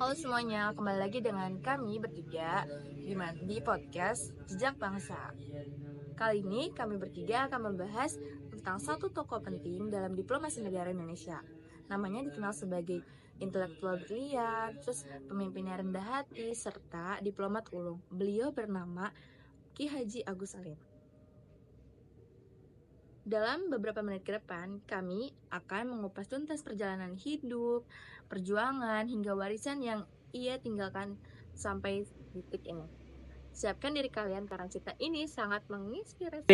Halo semuanya, kembali lagi dengan kami bertiga di podcast Jejak Bangsa. Kali ini kami bertiga akan membahas tentang satu tokoh penting dalam diplomasi negara Indonesia. Namanya dikenal sebagai intelektual brilian, terus pemimpin yang rendah hati, serta diplomat ulung. Beliau bernama Ki Haji Agus Salim. Dalam beberapa menit ke depan, kami akan mengupas tuntas perjalanan hidup, perjuangan, hingga warisan yang ia tinggalkan sampai detik ini. Siapkan diri kalian karena cerita ini sangat menginspirasi.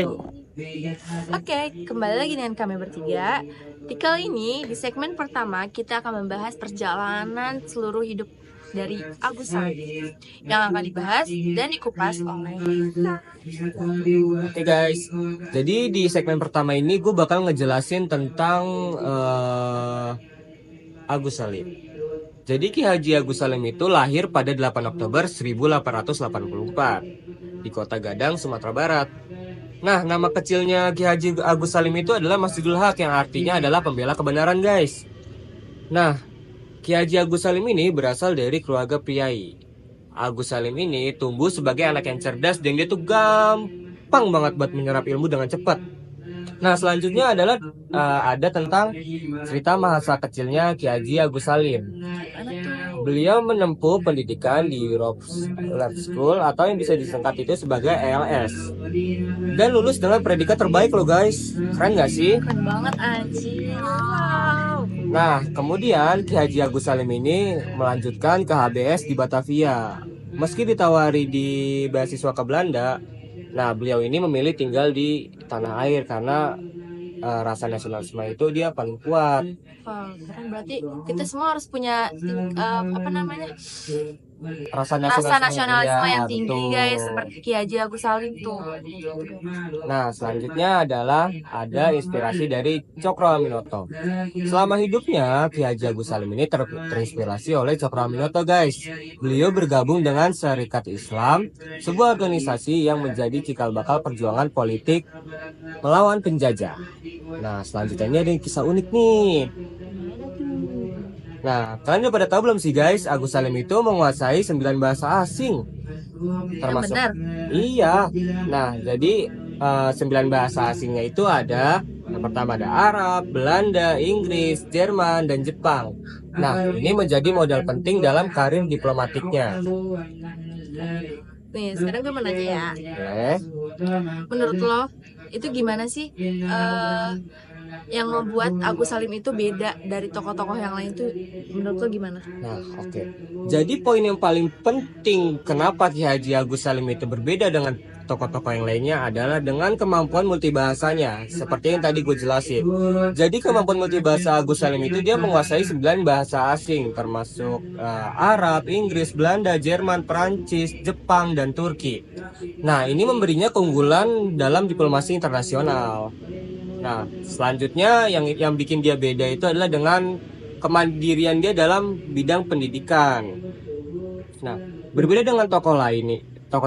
Oke, kembali lagi dengan kami bertiga. Di kali ini, di segmen pertama, kita akan membahas perjalanan seluruh hidup dari Agus Salim yang akan dibahas dan dikupas oleh kita. Oke guys, jadi di segmen pertama ini gue bakal ngejelasin tentang Agus Salim. Jadi Ki Haji Agus Salim itu lahir pada 8 Oktober 1884 di Kota Gadang, Sumatera Barat. Nah, nama kecilnya Ki Haji Agus Salim itu adalah Masjidul Haq yang artinya adalah pembela kebenaran guys. Nah, Ki Haji Agus Salim ini berasal dari keluarga priai. Agus Salim ini tumbuh sebagai anak yang cerdas dan dia tuh gampang banget buat menyerap ilmu dengan cepat. Nah, selanjutnya adalah ada tentang cerita masa kecilnya Ki Haji Agus Salim. Beliau menempuh pendidikan di Roxland School atau yang bisa disingkat itu sebagai ELS. Dan lulus dengan predikat terbaik loh guys. Keren gak sih? Keren banget anjir. Wow. Nah, kemudian Ki Haji Agus Salim ini melanjutkan ke HBS di Batavia. Meski ditawari di beasiswa ke Belanda, nah beliau ini memilih tinggal di tanah air karena rasa nasionalisme itu dia paling kuat. Wow, keren, berarti kita semua harus punya Rasa nasionalisme ya, yang tinggi betul. guys, seperti Ki Haji Agus Salim tuh. Nah, selanjutnya adalah ada inspirasi dari Cokro Aminoto. Selama hidupnya, Ki Haji Agus Salim ini terinspirasi oleh Cokro Aminoto, guys. Beliau bergabung dengan Serikat Islam, sebuah organisasi yang menjadi cikal bakal perjuangan politik melawan penjajah. Nah, selanjutnya ini ada kisah unik nih. Nah, kalian udah pada tahu belum sih guys, Agus Salim itu menguasai 9 bahasa asing. Termasuk benar. Iya. Nah, jadi 9 bahasa asingnya itu ada yang pertama ada Arab, Belanda, Inggris, Jerman, dan Jepang. Nah, ini menjadi modal penting dalam karir diplomatiknya. Nih, sekarang gue mau nanya ya. Oke. Menurut lo, itu gimana sih yang membuat Agus Salim itu beda dari tokoh-tokoh yang lain tuh? Menurut lo gimana? Nah, oke. Jadi poin yang paling penting kenapa Ki Haji Agus Salim itu berbeda dengan tokoh-tokoh yang lainnya adalah dengan kemampuan multibahasanya. Seperti yang tadi gue jelasin. Jadi kemampuan multibahasa Agus Salim itu dia menguasai 9 bahasa asing termasuk Arab, Inggris, Belanda, Jerman, Perancis, Jepang, dan Turki. Nah, ini memberinya keunggulan dalam diplomasi internasional. Nah, selanjutnya yang bikin dia beda itu adalah dengan kemandirian dia dalam bidang pendidikan. Nah, berbeda dengan tokoh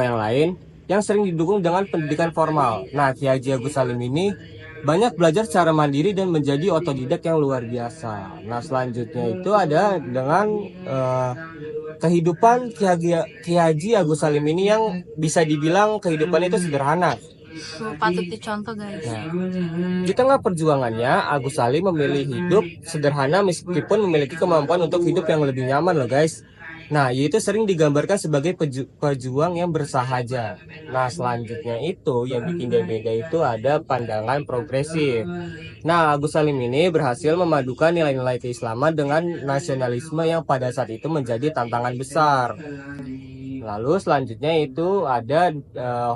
yang lain yang sering didukung dengan pendidikan formal. Nah, Ki Haji Agus Salim ini banyak belajar secara mandiri dan menjadi otodidak yang luar biasa. Nah, selanjutnya itu ada dengan kehidupan Ki Haji Agus Salim ini yang bisa dibilang kehidupan itu sederhana. Patut dicontoh guys. Nah, di tengah perjuangannya, Agus Salim memilih hidup sederhana meskipun memiliki kemampuan untuk hidup yang lebih nyaman loh guys. Nah, yaitu sering digambarkan sebagai pejuang yang bersahaja. Nah, selanjutnya itu yang bikin dia beda itu ada pandangan progresif. Nah, Agus Salim ini berhasil memadukan nilai-nilai keislaman dengan nasionalisme yang pada saat itu menjadi tantangan besar. Lalu selanjutnya itu ada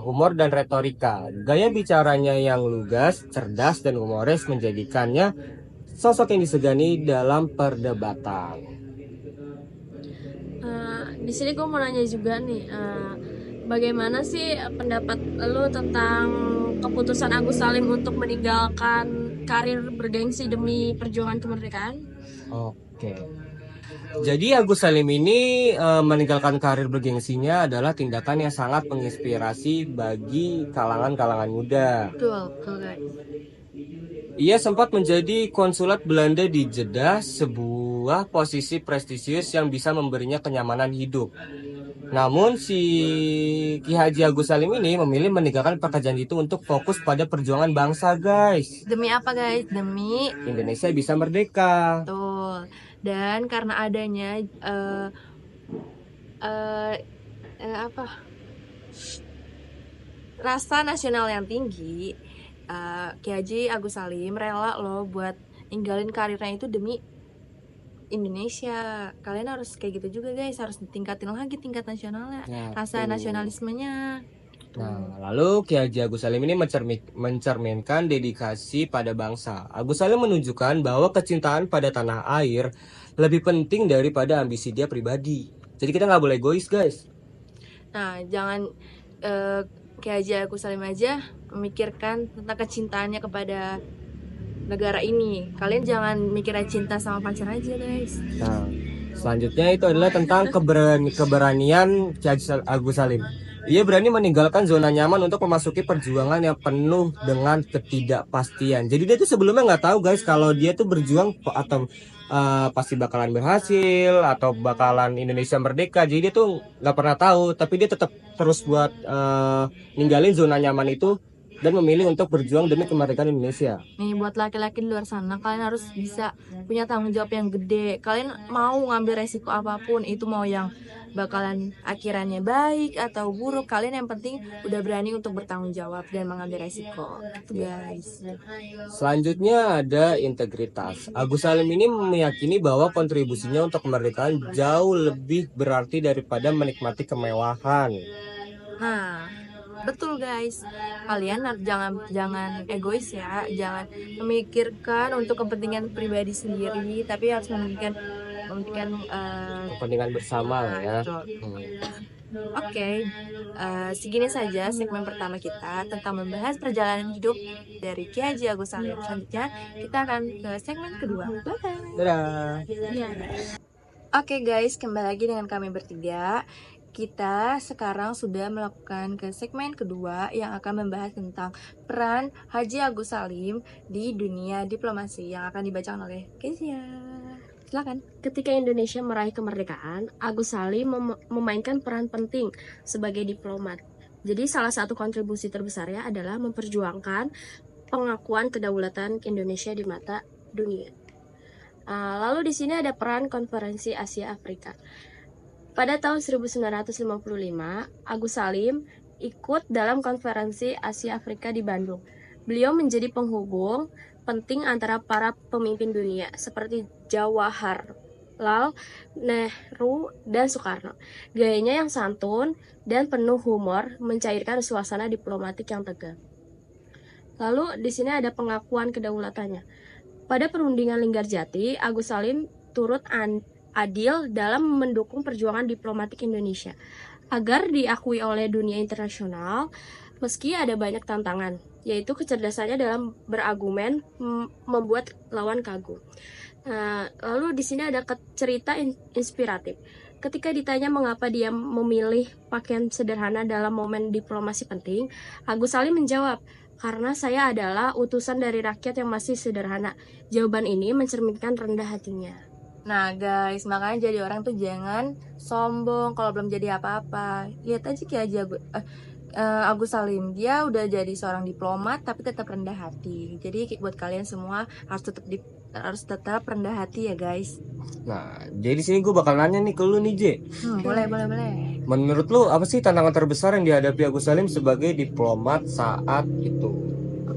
humor dan retorika. Gaya bicaranya yang lugas, cerdas, dan humoris menjadikannya sosok yang disegani dalam perdebatan. Di sini gue mau nanya juga nih, bagaimana sih pendapat lo tentang keputusan Agus Salim untuk meninggalkan karir bergengsi demi perjuangan kemerdekaan? Oke. Jadi Agus Salim ini meninggalkan karir bergengsinya adalah tindakan yang sangat menginspirasi bagi kalangan-kalangan muda. Betul guys. Ia sempat menjadi konsulat Belanda di Jeddah, sebuah posisi prestisius yang bisa memberinya kenyamanan hidup. Namun si Ki Haji Agus Salim ini memilih meninggalkan pekerjaan itu untuk fokus pada perjuangan bangsa, guys. Demi apa guys? Demi Indonesia bisa merdeka. betul. Dan karena adanya apa? Rasa nasional yang tinggi, Ki Haji Agus Salim rela loh buat ninggalin karirnya itu demi Indonesia. Kalian harus kayak gitu juga guys, harus ditingkatin lagi tingkat nasionalnya, Nah, rasa tuh. nasionalismenya. Nah, lalu Ki Haji Agus Salim ini mencerminkan dedikasi pada bangsa. Agus Salim menunjukkan bahwa kecintaan pada tanah air lebih penting daripada ambisi dia pribadi. Jadi kita nggak boleh egois, guys. Nah, jangan Ki Haji Agus Salim aja memikirkan tentang kecintaannya kepada negara ini. Kalian jangan mikirnya cinta sama pacar aja guys. Nah, selanjutnya itu adalah tentang keberanian Ki Haji Agus Salim. Ia berani meninggalkan zona nyaman untuk memasuki perjuangan yang penuh dengan ketidakpastian. Jadi dia tuh sebelumnya nggak tahu guys kalau dia tuh berjuang atau pasti bakalan berhasil atau bakalan Indonesia merdeka. Jadi dia tuh nggak pernah tahu, tapi dia tetap terus buat ninggalin zona nyaman itu dan memilih untuk berjuang demi kemerdekaan Indonesia. Nih buat laki-laki di luar sana, kalian harus bisa punya tanggung jawab yang gede. Kalian mau ngambil resiko apapun, itu mau yang bakalan akhirannya baik atau buruk, kalian yang penting udah berani untuk bertanggung jawab dan mengambil resiko. Itu guys. Selanjutnya ada integritas. Agus Salim ini meyakini bahwa kontribusinya untuk kemerdekaan jauh lebih berarti daripada menikmati kemewahan. Nah, betul guys. Kalian jangan egois ya, jangan memikirkan untuk kepentingan pribadi sendiri, tapi harus memikirkan Kepentingan bersama lah ya. betul. Oke, segini saja segmen pertama kita tentang membahas perjalanan hidup dari Ki Haji Agus Salim. Selanjutnya kita akan ke segmen kedua. Bye. Dadah. Iya. Oke guys, kembali lagi dengan kami bertiga. Kita sekarang sudah melakukan ke segmen kedua yang akan membahas tentang peran Haji Agus Salim di dunia diplomasi yang akan dibacakan oleh Kezia. Silakan. Ketika Indonesia meraih kemerdekaan, Agus Salim memainkan peran penting sebagai diplomat. Jadi salah satu kontribusi terbesarnya adalah memperjuangkan pengakuan kedaulatan Indonesia di mata dunia. Lalu di sini ada peran Konferensi Asia Afrika. Pada tahun 1955, Agus Salim ikut dalam Konferensi Asia Afrika di Bandung. Beliau menjadi penghubung penting antara para pemimpin dunia seperti Jawaharlal Nehru dan Soekarno. Gayanya yang santun dan penuh humor mencairkan suasana diplomatik yang tegang. Lalu di sini ada pengakuan kedaulatannya. Pada perundingan Linggarjati, Agus Salim turut adil dalam mendukung perjuangan diplomatik Indonesia agar diakui oleh dunia internasional meski ada banyak tantangan, yaitu kecerdasannya dalam berargumen membuat lawan kagum. Lalu di sini ada cerita inspiratif. Ketika ditanya mengapa dia memilih pakaian sederhana dalam momen diplomasi penting, Agus Salim menjawab, "Karena saya adalah utusan dari rakyat yang masih sederhana." Jawaban ini mencerminkan rendah hatinya. Nah guys, makanya jadi orang tuh jangan sombong kalau belum jadi apa-apa. Lihat aja Ki Haji Agus Salim, dia udah jadi seorang diplomat tapi tetap rendah hati. Jadi buat kalian semua harus tetap rendah hati ya guys. Nah, jadi sini gue bakal nanya nih ke lu nih, Je. Boleh. Menurut lu apa sih tantangan terbesar yang dihadapi Agus Salim sebagai diplomat saat itu?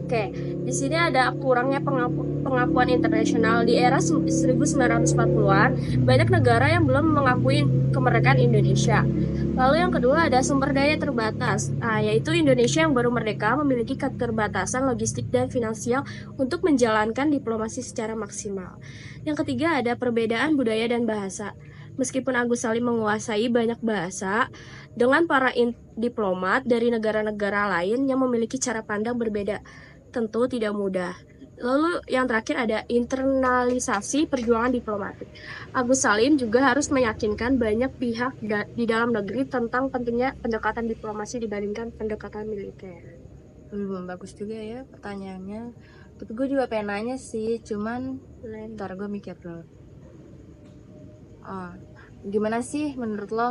Oke, di sini ada kurangnya pengakuan internasional di era 1940-an. Banyak negara yang belum mengakui kemerdekaan Indonesia. Lalu yang kedua ada sumber daya terbatas, yaitu Indonesia yang baru merdeka memiliki keterbatasan logistik dan finansial untuk menjalankan diplomasi secara maksimal. Yang ketiga ada perbedaan budaya dan bahasa. Meskipun Agus Salim menguasai banyak bahasa, dengan para diplomat dari negara-negara lain yang memiliki cara pandang berbeda, tentu tidak mudah. Lalu yang terakhir ada internalisasi perjuangan diplomatik. Agus Salim juga harus meyakinkan banyak pihak di dalam negeri tentang pentingnya pendekatan diplomasi dibandingkan pendekatan militer. Bagus juga ya pertanyaannya. Gue juga pengen nanya sih, cuman ntar gue mikir dulu. Gimana sih menurut lo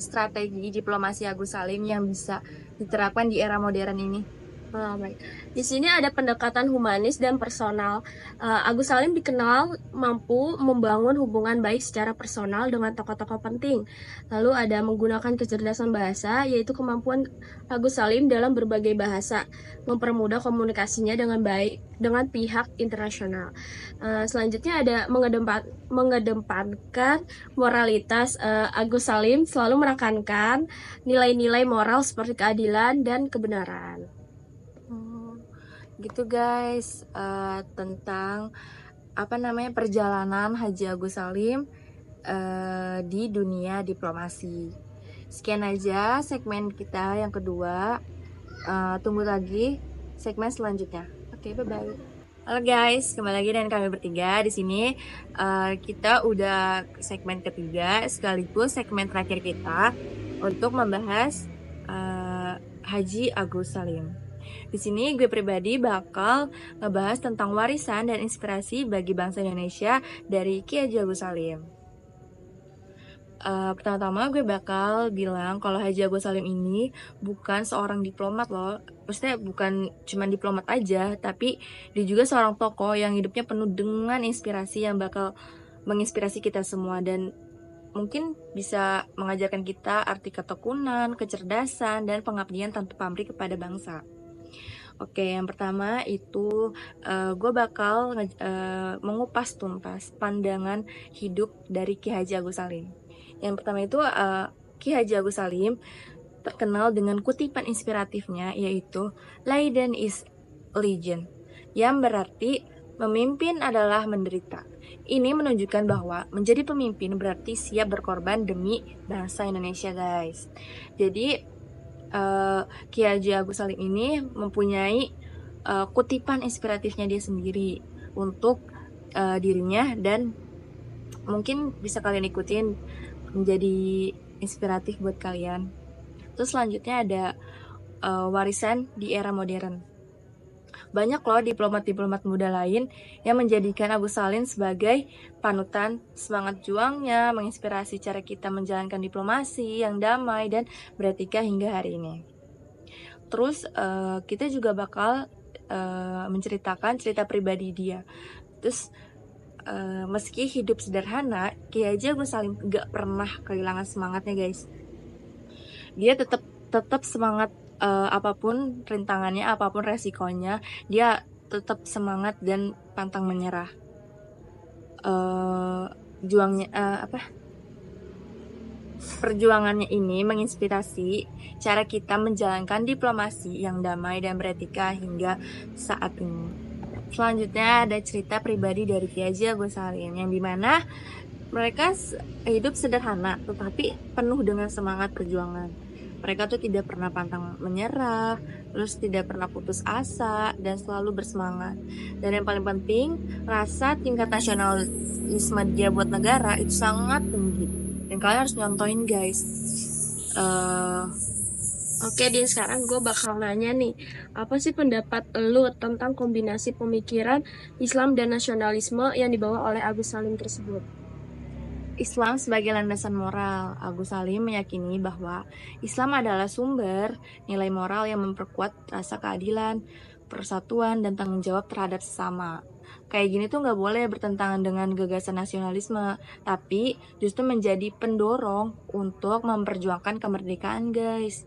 strategi diplomasi Agus Salim yang bisa diterapkan di era modern ini? Baik. Di sini ada pendekatan humanis dan personal. Agus Salim dikenal mampu membangun hubungan baik secara personal dengan tokoh-tokoh penting. Lalu ada menggunakan kecerdasan bahasa, yaitu kemampuan Agus Salim dalam berbagai bahasa, mempermudah komunikasinya dengan baik dengan pihak internasional. Selanjutnya ada mengedepankan moralitas. Agus Salim selalu menekankan nilai-nilai moral seperti keadilan dan kebenaran. Gitu guys, tentang perjalanan Haji Agus Salim di dunia diplomasi. Sekian aja segmen kita yang kedua. Tunggu lagi segmen selanjutnya. Oke, bye-bye. Halo guys, kembali lagi dengan kami bertiga di sini. Kita udah segmen ketiga sekaligus segmen terakhir kita untuk membahas Haji Agus Salim. Di sini gue pribadi bakal ngebahas tentang warisan dan inspirasi bagi bangsa Indonesia dari Ki Haji Agus Salim. Pertama-tama gue bakal bilang kalau Haji Agus Salim ini bukan seorang diplomat loh. Maksudnya bukan cuma diplomat aja, tapi dia juga seorang tokoh yang hidupnya penuh dengan inspirasi yang bakal menginspirasi kita semua dan mungkin bisa mengajarkan kita arti ketekunan, kecerdasan, dan pengabdian tanpa pamrih kepada bangsa. Oke, yang pertama itu gue bakal mengupas tuntas pandangan hidup dari Ki Haji Agus Salim. Yang pertama itu Ki Haji Agus Salim terkenal dengan kutipan inspiratifnya yaitu Leiden is Legend, yang berarti memimpin adalah menderita. Ini menunjukkan bahwa menjadi pemimpin berarti siap berkorban demi bangsa Indonesia, guys. Jadi Ki Haji Agus Salim ini mempunyai kutipan inspiratifnya dia sendiri untuk dirinya dan mungkin bisa kalian ikutin menjadi inspiratif buat kalian. Terus selanjutnya ada warisan di era modern. Banyak loh diplomat-diplomat muda lain yang menjadikan Agus Salim sebagai panutan semangat juangnya, menginspirasi cara kita menjalankan diplomasi yang damai dan beretika hingga hari ini. Terus kita juga bakal menceritakan cerita pribadi dia. Terus meski hidup sederhana, Ki Haji Agus Salim gak pernah kehilangan semangatnya, guys. Dia tetap semangat. Apapun rintangannya, apapun resikonya, dia tetap semangat dan pantang menyerah. Perjuangannya ini menginspirasi cara kita menjalankan diplomasi yang damai dan beretika hingga saat ini. Selanjutnya ada cerita pribadi dari Ki Haji Agus Salim yang dimana mereka hidup sederhana tetapi penuh dengan semangat perjuangan. Mereka tuh tidak pernah pantang menyerah, terus tidak pernah putus asa, dan selalu bersemangat. Dan yang paling penting, rasa tingkat nasionalisme dia buat negara itu sangat tinggi. Dan kalian harus nyontoin, guys. Oke, Din, sekarang gue bakal nanya nih, apa sih pendapat lu tentang kombinasi pemikiran Islam dan nasionalisme yang dibawa oleh Agus Salim tersebut? Islam sebagai landasan moral. Agus Salim meyakini bahwa Islam adalah sumber nilai moral yang memperkuat rasa keadilan, persatuan, dan tanggung jawab terhadap sesama. Kayak gini tuh gak boleh bertentangan dengan gagasan nasionalisme, tapi justru menjadi pendorong untuk memperjuangkan kemerdekaan, guys.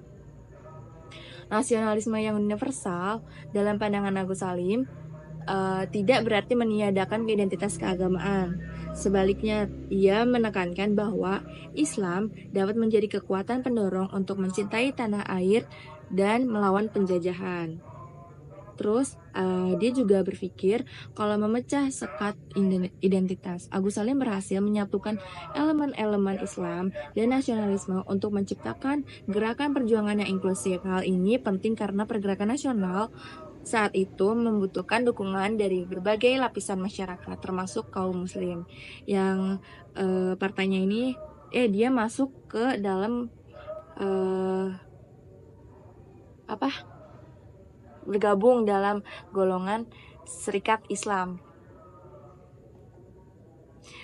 Nasionalisme yang universal dalam pandangan Agus Salim tidak berarti meniadakan identitas keagamaan. Sebaliknya, ia menekankan bahwa Islam dapat menjadi kekuatan pendorong untuk mencintai tanah air dan melawan penjajahan. Terus, dia juga berpikir kalau memecah sekat identitas, Agus Salim berhasil menyatukan elemen-elemen Islam dan nasionalisme untuk menciptakan gerakan perjuangan yang inklusif. Hal ini penting karena pergerakan nasional saat itu membutuhkan dukungan dari berbagai lapisan masyarakat, termasuk kaum muslim. Yang partainya ini, dia masuk ke dalam bergabung dalam golongan Serikat Islam.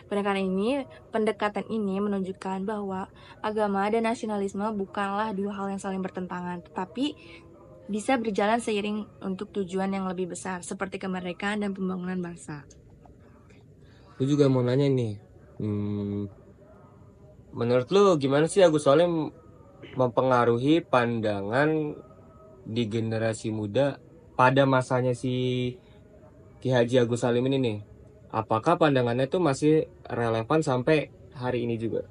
Pendekatan ini menunjukkan bahwa agama dan nasionalisme bukanlah dua hal yang saling bertentangan, tetapi bisa berjalan seiring untuk tujuan yang lebih besar, seperti kemerdekaan dan pembangunan bangsa. Aku juga mau nanya nih, menurut lu gimana sih Agus Salim mempengaruhi pandangan di generasi muda pada masanya si Ki Haji Agus Salim ini nih? Apakah pandangannya itu masih relevan sampai hari ini juga?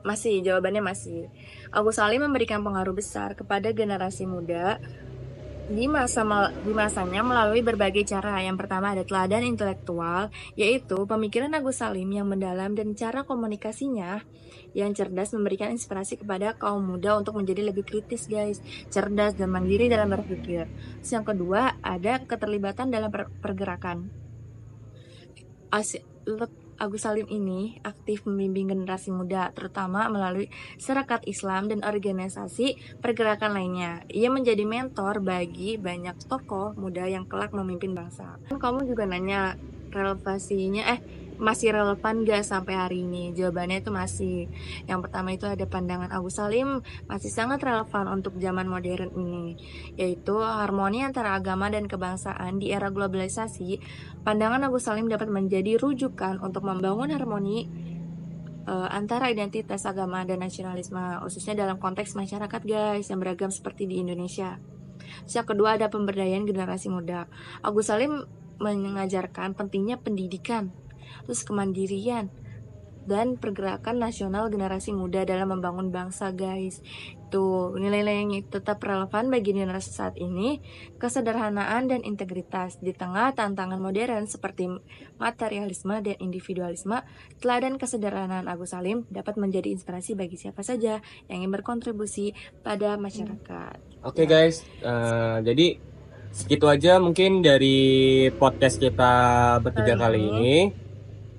Masih, jawabannya masih. Agus Salim memberikan pengaruh besar kepada generasi muda di masanya melalui berbagai cara. Yang pertama ada teladan intelektual, yaitu pemikiran Agus Salim yang mendalam dan cara komunikasinya yang cerdas memberikan inspirasi kepada kaum muda untuk menjadi lebih kritis guys, cerdas dan mandiri dalam berpikir. Terus yang kedua ada keterlibatan dalam pergerakan. Agus Salim ini aktif membimbing generasi muda, terutama melalui Serikat Islam dan organisasi pergerakan lainnya. Ia menjadi mentor bagi banyak tokoh muda yang kelak memimpin bangsa. Kamu juga nanya masih relevan gak sampai hari ini? Jawabannya itu masih. Yang pertama itu ada pandangan Agus Salim masih sangat relevan untuk zaman modern ini, yaitu harmoni antara agama dan kebangsaan di era globalisasi. Pandangan Agus Salim dapat menjadi rujukan untuk membangun harmoni antara identitas agama dan nasionalisme, khususnya dalam konteks masyarakat guys yang beragam seperti di Indonesia. Yang kedua ada pemberdayaan generasi muda. Agus Salim mengajarkan pentingnya pendidikan, terus kemandirian dan pergerakan nasional generasi muda dalam membangun bangsa guys. Tuh, nilai-nilai yang tetap relevan bagi generasi saat ini, kesederhanaan dan integritas di tengah tantangan modern seperti materialisme dan individualisme. Teladan kesederhanaan Agus Salim dapat menjadi inspirasi bagi siapa saja yang ingin berkontribusi pada masyarakat. Oke guys, jadi segitu aja mungkin dari podcast kita bertiga kali ini.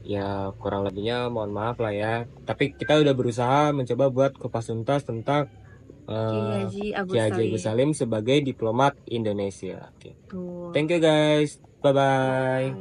Ya kurang lebihnya mohon maaf lah ya. Tapi kita udah berusaha mencoba buat kupas tuntas tentang Ki Haji Agus Salim sebagai diplomat Indonesia. Oke. Thank you guys. Bye bye.